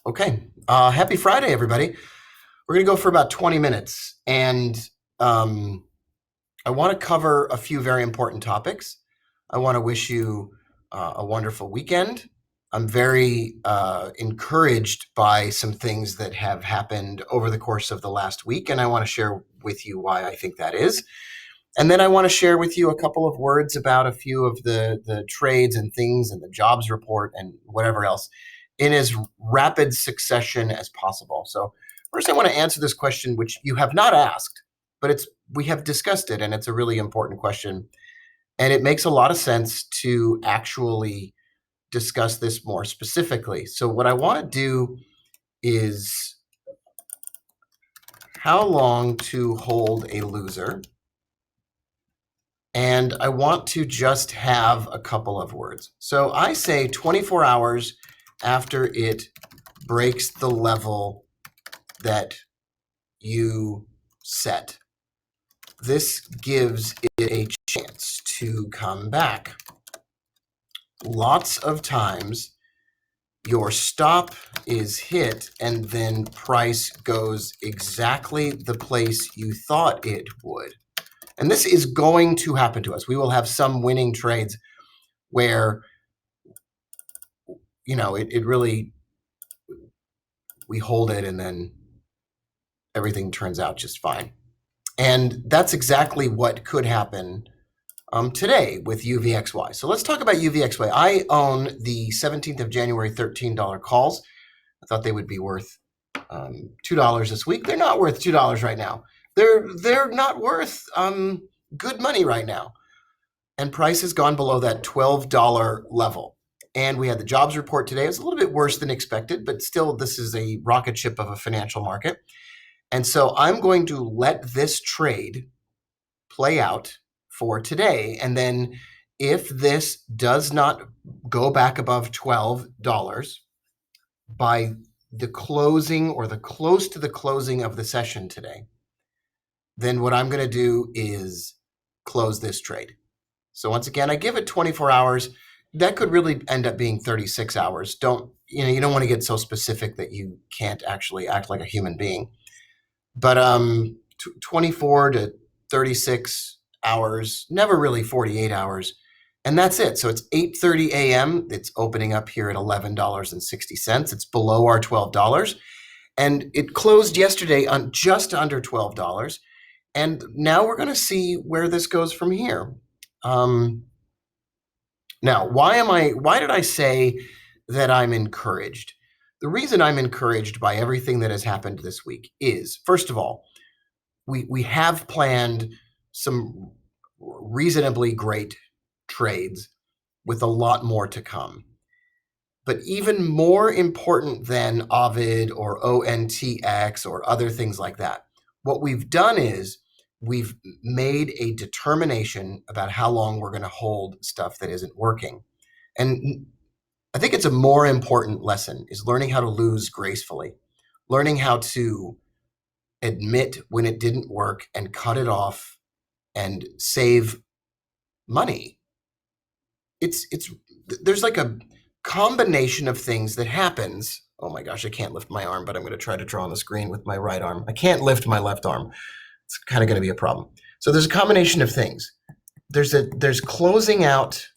Okay. Happy Friday, everybody. We're going to go for about 20 minutes, and I want to cover a few very important topics. I want to wish you a wonderful weekend. I'm very encouraged by some things that have happened over the course of the last week, and I want to share with you why I think that is. And then I want to share with you a couple of words about a few of the trades and things and the jobs report and whatever else in as rapid succession as possible. So first I want to answer this question, which you have not asked, but we have discussed it, and it's a really important question. And it makes a lot of sense to actually discuss this more specifically. So what I want to do is how long to hold a loser. And I want to just have a couple of words. So I say 24 hours after it breaks the level that you set. This gives it a chance to come back. Lots of times your stop is hit and then price goes exactly the place you thought it would. And this is going to happen to us. We will have some winning trades where, it really, we hold it and then everything turns out just fine. And that's exactly what could happen today with UVXY. So let's talk about UVXY. I own the 17th of January $13 calls. I thought they would be worth $2 this week. They're not worth $2 right now. They're not worth good money right now. And price has gone below that $12 level. And we had the jobs report today. It's a little bit worse than expected, but still, this is a rocket ship of a financial market. And so I'm going to let this trade play out for today. And then if this does not go back above $12 by the closing or the close to the closing of the session today, then what I'm going to do is close this trade. So once again, I give it 24 hours. That could really end up being 36 hours. You don't want to get so specific that you can't actually act like a human being. But 24 to 36 hours, never really 48 hours. And that's it. So it's 8:30 a.m. It's opening up here at $11.60. It's below our $12. And it closed yesterday on just under $12. And now we're going to see where this goes from here. Now, why did I say that I'm encouraged? The reason I'm encouraged by everything that has happened this week is, first of all, we have planned some reasonably great trades with a lot more to come. But even more important than Ovid or ONTX or other things like that, what we've done is we've made a determination about how long we're going to hold stuff that isn't working. And I think it's a more important lesson is learning how to lose gracefully, learning how to admit when it didn't work and cut it off and save money. There's like a combination of things that happens. Oh my gosh, I can't lift my arm, but I'm going to try to draw on the screen with my right arm. I can't lift my left arm. It's kind of going to be a problem. So there's a combination of things. There's closing out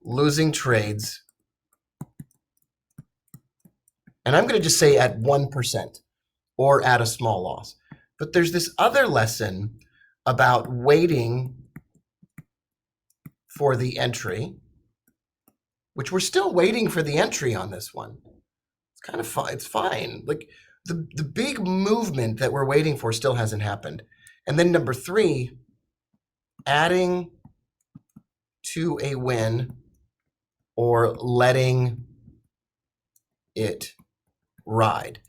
losing trades. And I'm going to just say at 1% or at a small loss. But there's this other lesson about waiting for the entry, which we're still waiting for the entry on this one. It's kind of fine. It's fine. Like the big movement that we're waiting for still hasn't happened. And then number 3, adding to a win or letting it ride.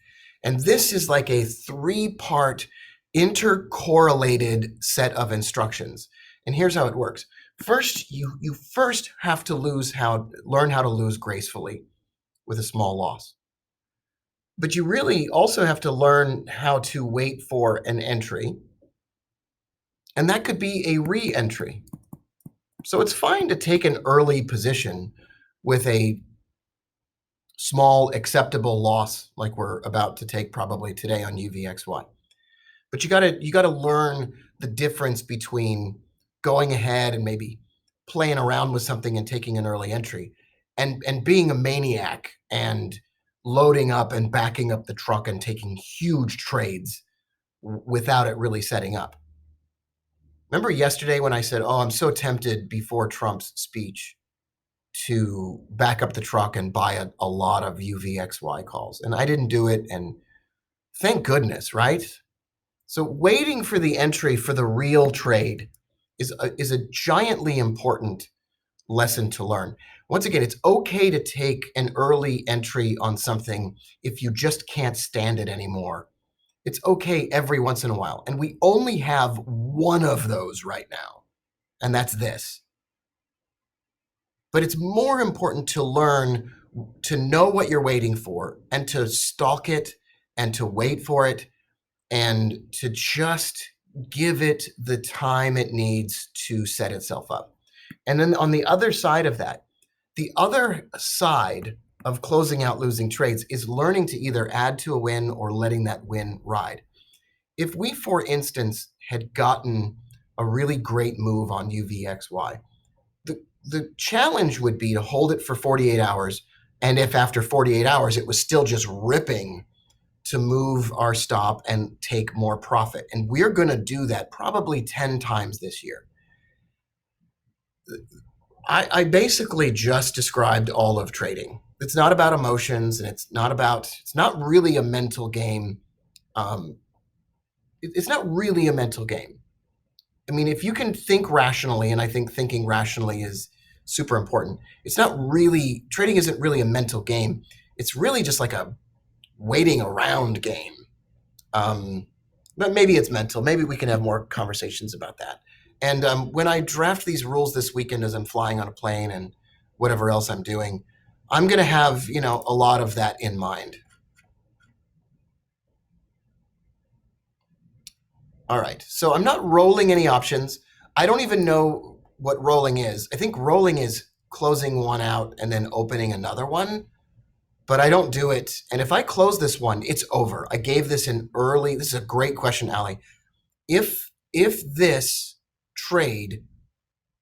And this is like a 3-part intercorrelated set of instructions. And here's how it works. First, you first have to learn how to lose gracefully with a small loss. But you really also have to learn how to wait for an entry. And that could be a re-entry. So it's fine to take an early position with a small acceptable loss like we're about to take probably today on UVXY. But you gotta learn the difference between going ahead and maybe playing around with something and taking an early entry and being a maniac and loading up and backing up the truck and taking huge trades without it really setting up. Remember yesterday when I said, "Oh, I'm so tempted before Trump's speech to back up the truck and buy a lot of UVXY calls." And I didn't do it, and thank goodness, right? So waiting for the entry for the real trade is a giantly important lesson to learn. Once again, it's okay to take an early entry on something if you just can't stand it anymore. It's okay every once in a while. And we only have one of those right now, and that's this. But it's more important to learn to know what you're waiting for and to stalk it and to wait for it and to just give it the time it needs to set itself up. And then on the other side of that, the other side of closing out losing trades is learning to either add to a win or letting that win ride. If we, for instance, had gotten a really great move on UVXY, the challenge would be to hold it for 48 hours. And if after 48 hours it was still just ripping, to move our stop and take more profit. And we're going to do that probably 10 times this year. I basically just described all of trading. It's not about emotions, and it's not really a mental game. It's not really a mental game. I mean, if you can think rationally, and I think thinking rationally is super important, trading isn't really a mental game. It's really just like a waiting around game. But maybe it's mental. Maybe we can have more conversations about that. And when I draft these rules this weekend as I'm flying on a plane and whatever else I'm doing, I'm going to have, a lot of that in mind. All right. So I'm not rolling any options. I don't even know what rolling is. I think rolling is closing one out and then opening another one. But I don't do it. And if I close this one, it's over. I gave this this is a great question, Ali. If this trade,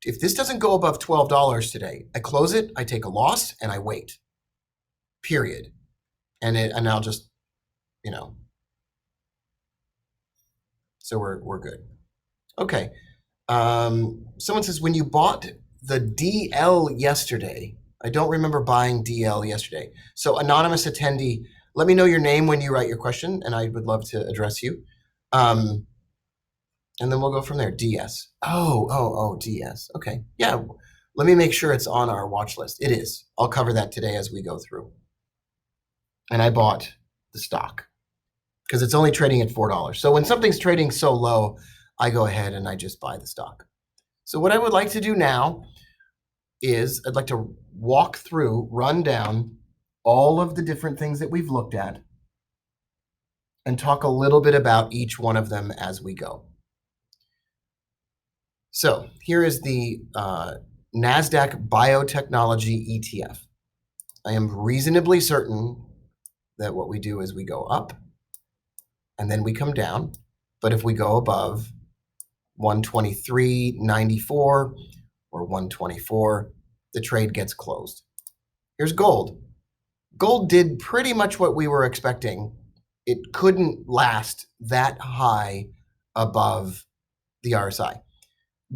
if this doesn't go above $12 today, I close it, I take a loss, and I wait. Period. And I'll just, so we're good. Okay. Someone says, when you bought the DL yesterday, I don't remember buying DL yesterday. So anonymous attendee, let me know your name when you write your question, and I would love to address you. And then we'll go from there. DS. Oh, DS. Okay. Yeah. Let me make sure it's on our watch list. It is. I'll cover that today as we go through. And I bought the stock because it's only trading at $4. So when something's trading so low, I go ahead and I just buy the stock. So what I would like to do now is I'd like to run down all of the different things that we've looked at and talk a little bit about each one of them as we go. So here is the NASDAQ Biotechnology ETF. I am reasonably certain that what we do is we go up and then we come down. But if we go above 123.94 or 124, the trade gets closed. Here's gold. Gold did pretty much what we were expecting. It couldn't last that high above the RSI.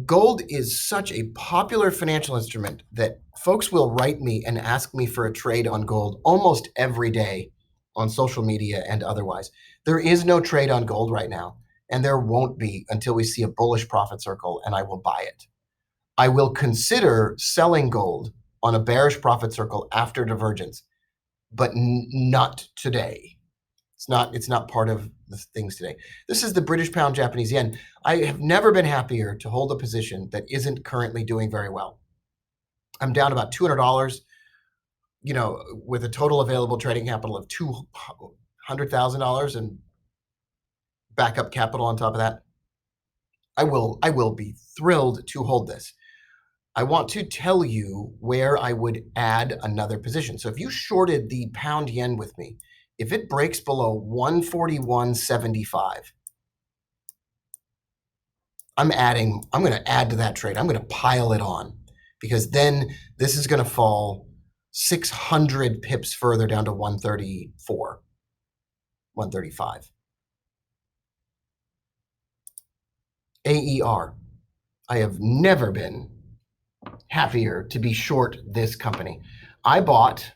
Gold is such a popular financial instrument that folks will write me and ask me for a trade on gold almost every day on social media and otherwise. There is no trade on gold right now, and there won't be until we see a bullish profit circle, and I will buy it. I will consider selling gold on a bearish profit circle after divergence, but not today. It's not part of the things today. This is the British pound Japanese yen. I have never been happier to hold a position that isn't currently doing very well. I'm down about $200, with a total available trading capital of $200,000 and backup capital on top of that. I will be thrilled to hold this. I want to tell you where I would add another position. So if you shorted the pound yen with me, if it breaks below 141.75, I'm going to add to that trade. I'm going to pile it on, because then this is going to fall 600 pips further down to 134, 135. AER. I have never been happier to be short this company. I bought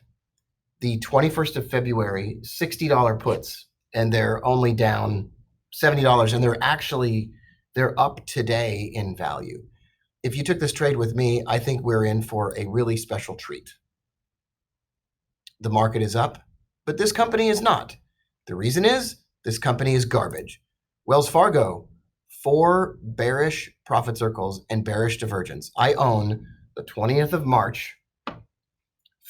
the 21st of February $60 puts, and they're only down $70, and they're up today in value. If you took this trade with me, I think we're in for a really special treat. The market is up, but this company is not. The reason is this company is garbage. Wells Fargo, 4 bearish profit circles and bearish divergence. I own the 20th of March,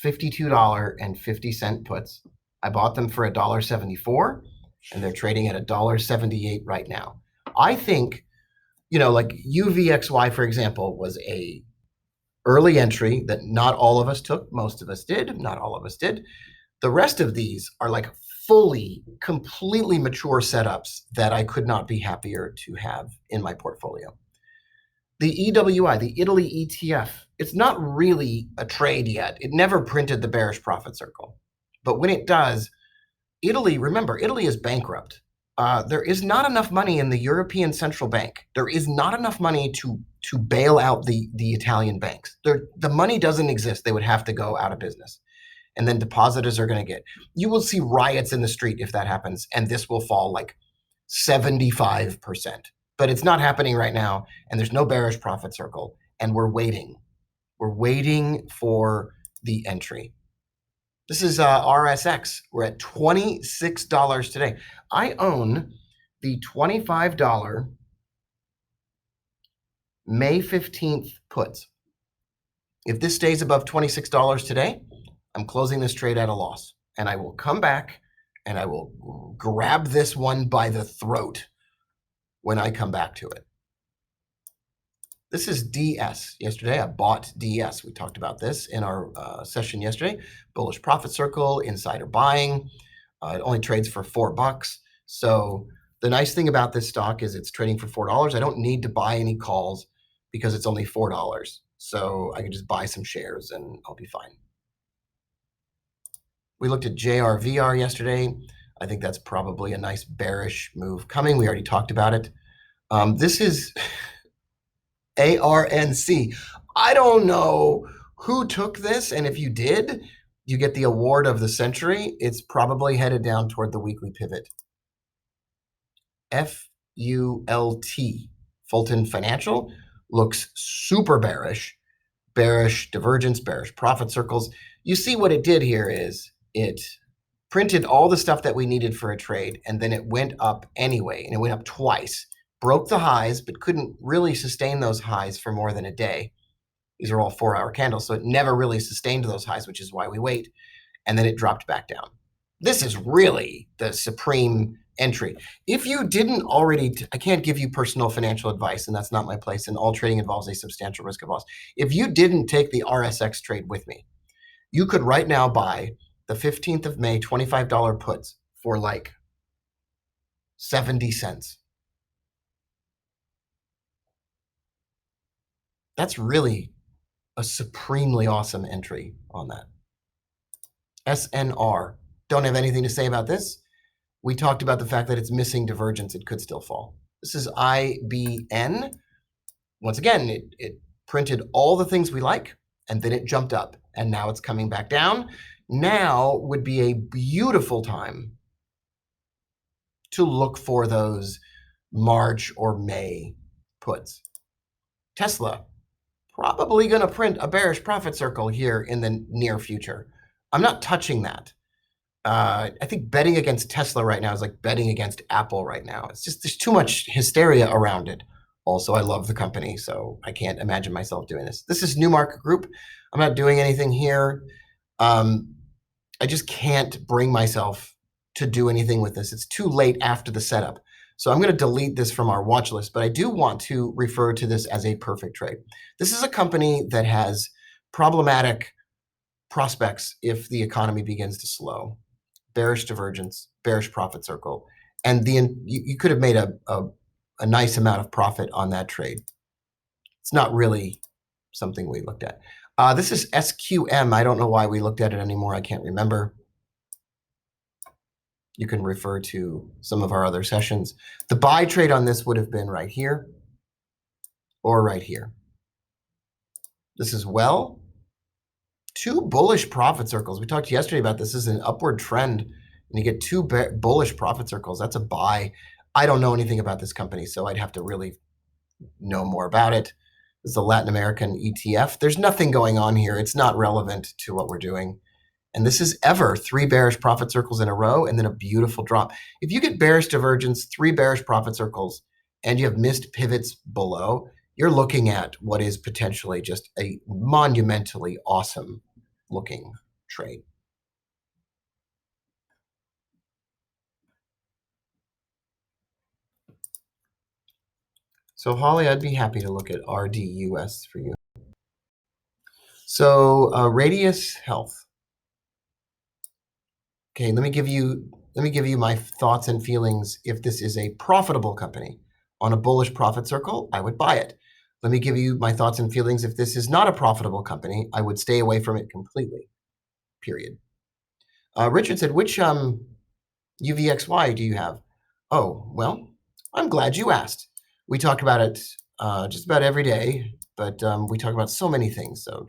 $52.50 puts. I bought them for $1.74, and they're trading at $1.78 right now. I think, like UVXY, for example, was a early entry that not all of us took. Most of us did. Not all of us did. The rest of these are like fully, completely mature setups that I could not be happier to have in my portfolio. The EWI, the Italy ETF, it's not really a trade yet. It never printed the bearish profit circle. But when it does, remember, Italy is bankrupt. There is not enough money in the European Central Bank. There is not enough money to bail out the Italian banks. The money doesn't exist. They would have to go out of business. And then depositors are going to get. You will see riots in the street if that happens, and this will fall like 75%. But it's not happening right now, and there's no bearish profit circle, and we're waiting. We're waiting for the entry. This is RSX. We're at $26 today. I own the $25 May 15th puts. If this stays above $26 today, I'm closing this trade at a loss. And I will come back and I will grab this one by the throat when I come back to it. This is DS. Yesterday, I bought DS. We talked about this in our session yesterday. Bullish profit circle, insider buying. It only trades for $4. So the nice thing about this stock is it's trading for $4. I don't need to buy any calls because it's only $4. So I can just buy some shares and I'll be fine. We looked at JRVR yesterday. I think that's probably a nice bearish move coming. We already talked about it. This is ARNC. I don't know who took this, and if you did, you get the award of the century. It's probably headed down toward the weekly pivot. FULT, Fulton Financial, looks super bearish. Bearish divergence, bearish profit circles. You see what it did here is it printed all the stuff that we needed for a trade, and then it went up anyway, and it went up twice. Broke the highs, but couldn't really sustain those highs for more than a day. These are all 4-hour candles, so it never really sustained those highs, which is why we wait. And then it dropped back down. This is really the supreme entry. If you didn't already, I can't give you personal financial advice, and that's not my place, and all trading involves a substantial risk of loss. If you didn't take the RSX trade with me, you could right now buy the 15th of May $25 puts for like 70 cents. That's really a supremely awesome entry on that. SNR. Don't have anything to say about this. We talked about the fact that it's missing divergence. It could still fall. This is IBN. Once again, it printed all the things we like, and then it jumped up, and now it's coming back down. Now would be a beautiful time to look for those March or May puts. Tesla, probably going to print a bearish profit circle here in the near future. I'm not touching that. I think betting against Tesla right now is like betting against Apple right now. It's just, there's too much hysteria around it. Also, I love the company, so I can't imagine myself doing this. This is Newmark Group. I'm not doing anything here. I just can't bring myself to do anything with this. It's too late after the setup. So I'm going to delete this from our watch list, but I do want to refer to this as a perfect trade. This is a company that has problematic prospects if the economy begins to slow, bearish divergence, bearish profit circle, and you could have made a nice amount of profit on that trade. It's not really something we looked at. This is SQM. I don't know why we looked at it anymore. I can't remember. You can refer to some of our other sessions. The buy trade on this would have been right here or right here. This is well, two bullish profit circles. We talked yesterday about this is an upward trend, and you get two bullish profit circles. That's a buy. I don't know anything about this company, so I'd have to really know more about it. This is a Latin American ETF. There's nothing going on here. It's not relevant to what we're doing. And this is ever 3 bearish profit circles in a row and then a beautiful drop. If you get bearish divergence, 3 bearish profit circles, and you have missed pivots below, you're looking at what is potentially just a monumentally awesome looking trade. So Holly, I'd be happy to look at RDUS for you. So Radius Health. Okay, let me give you my thoughts and feelings. If this is a profitable company on a bullish profit circle, I would buy it. Let me give you my thoughts and feelings. If this is not a profitable company, I would stay away from it completely, period. Richard said, which UVXY do you have? Oh, well, I'm glad you asked. We talk about it just about every day, but we talk about so many things. So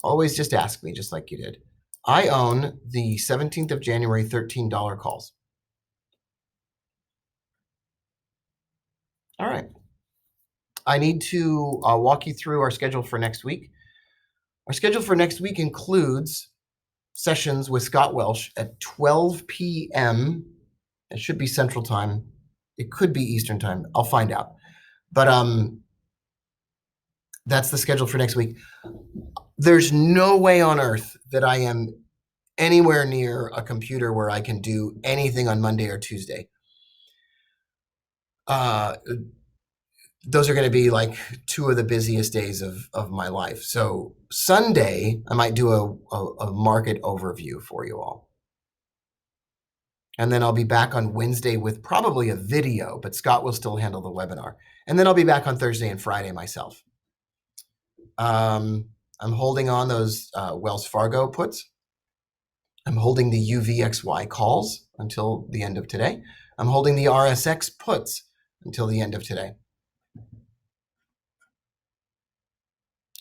always just ask me, just like you did. I own the 17th of January $13 calls. All right. I need to walk you through our schedule for next week. Our schedule for next week includes sessions with Scott Welsh at 12 p.m. It should be Central Time. It could be Eastern Time. I'll find out. But that's the schedule for next week. There's no way on earth that I am anywhere near a computer where I can do anything on Monday or Tuesday. Those are going to be like 2 of the busiest days of my life. So Sunday, I might do a market overview for you all. And then I'll be back on Wednesday with probably a video, but Scott will still handle the webinar. And then I'll be back on Thursday and Friday myself. I'm holding on those Wells Fargo puts. I'm holding the UVXY calls until the end of today. I'm holding the RSX puts until the end of today.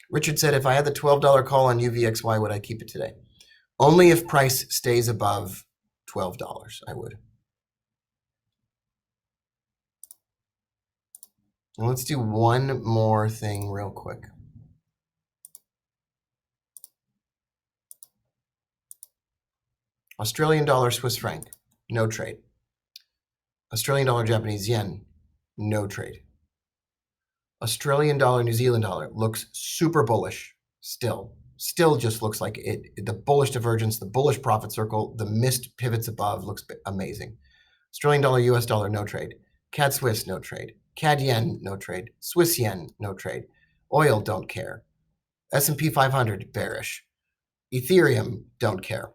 Richard said, if I had the $12 call on UVXY, would I keep it today? Only if price stays above $12, I would. Well, let's do one more thing real quick. Australian dollar, Swiss franc, no trade. Australian dollar, Japanese yen, no trade. Australian dollar, New Zealand dollar looks super bullish still. Still just looks like the bullish divergence, the bullish profit circle, the missed pivots above looks amazing. Australian dollar, US dollar, no trade. CAD Swiss, no trade. CAD yen, no trade. Swiss yen, no trade. Oil, don't care. S&P 500, bearish. Ethereum, don't care.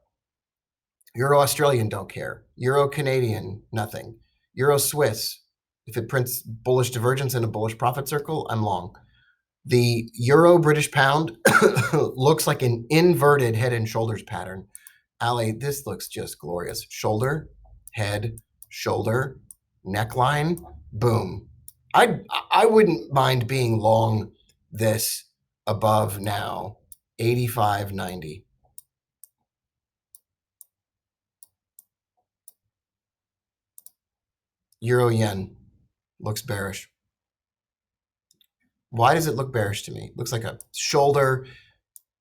Euro Australian, don't care. Euro Canadian, nothing. Euro Swiss, if it prints bullish divergence in a bullish profit circle, I'm long. The Euro British pound looks like an inverted head and shoulders pattern. Ali, this looks just glorious. Shoulder, head, shoulder, neckline, boom. I wouldn't mind being long this above now, 85.90. Euro yen looks bearish. Why does it look bearish to me? It looks like a shoulder,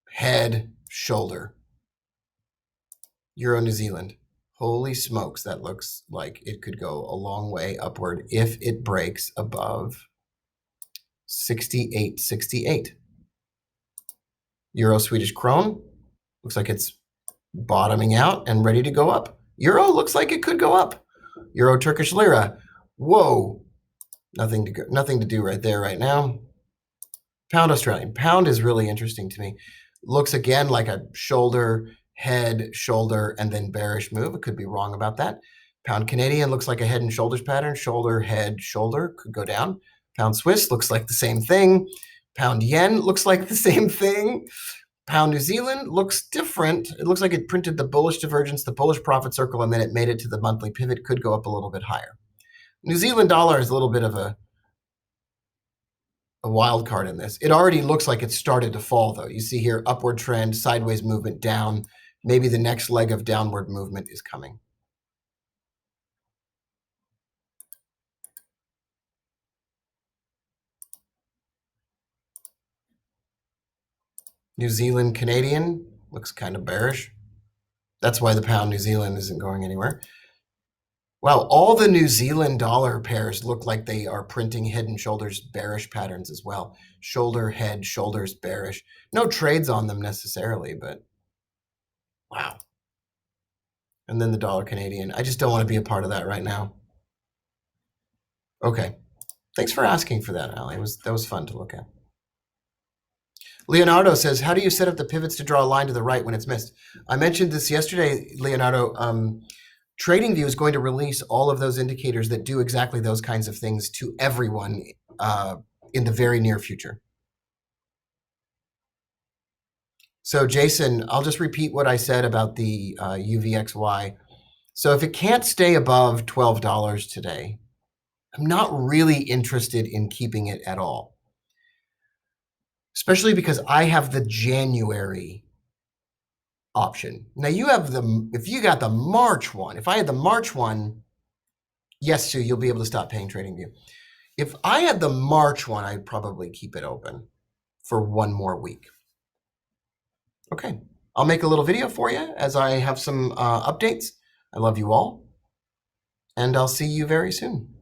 head, shoulder. Euro New Zealand. Holy smokes, that looks like it could go a long way upward if it breaks above 68.68. Euro Swedish krone looks like it's bottoming out and ready to go up. Euro looks like it could go up. Euro Turkish lira. Whoa, nothing to do right there right now. Pound Australian. Pound is really interesting to me. Looks again like a shoulder, head, shoulder, and then bearish move. It could be wrong about that. Pound Canadian looks like a head and shoulders pattern. Shoulder, head, shoulder could go down. Pound Swiss looks like the same thing. Pound yen looks like the same thing. Pound New Zealand looks different. It looks like it printed the bullish divergence, the bullish profit circle, and then it made it to the monthly pivot. Could go up a little bit higher. New Zealand dollar is a little bit of a wild card in this. It already looks like it started to fall, though. You see here, upward trend, sideways movement down. Maybe the next leg of downward movement is coming. New Zealand Canadian looks kind of bearish. That's why the pound New Zealand isn't going anywhere. Wow, all the New Zealand dollar pairs look like they are printing head and shoulders bearish patterns as well. Shoulder, head, shoulders, bearish. No trades on them necessarily, but wow. And then the dollar Canadian. I just don't want to be a part of that right now. Okay. Thanks for asking for that, Ali. That was fun to look at. Leonardo says, how do you set up the pivots to draw a line to the right when it's missed? I mentioned this yesterday, Leonardo. TradingView is going to release all of those indicators that do exactly those kinds of things to everyone in the very near future. So Jason, I'll just repeat what I said about the UVXY. So if it can't stay above $12 today, I'm not really interested in keeping it at all. Especially because I have the January option. Now you have if you got the March one, if I had the March one, yes, Sue, you'll be able to stop paying TradingView. If I had the March one, I'd probably keep it open for one more week. Okay, I'll make a little video for you as I have some updates. I love you all, and I'll see you very soon.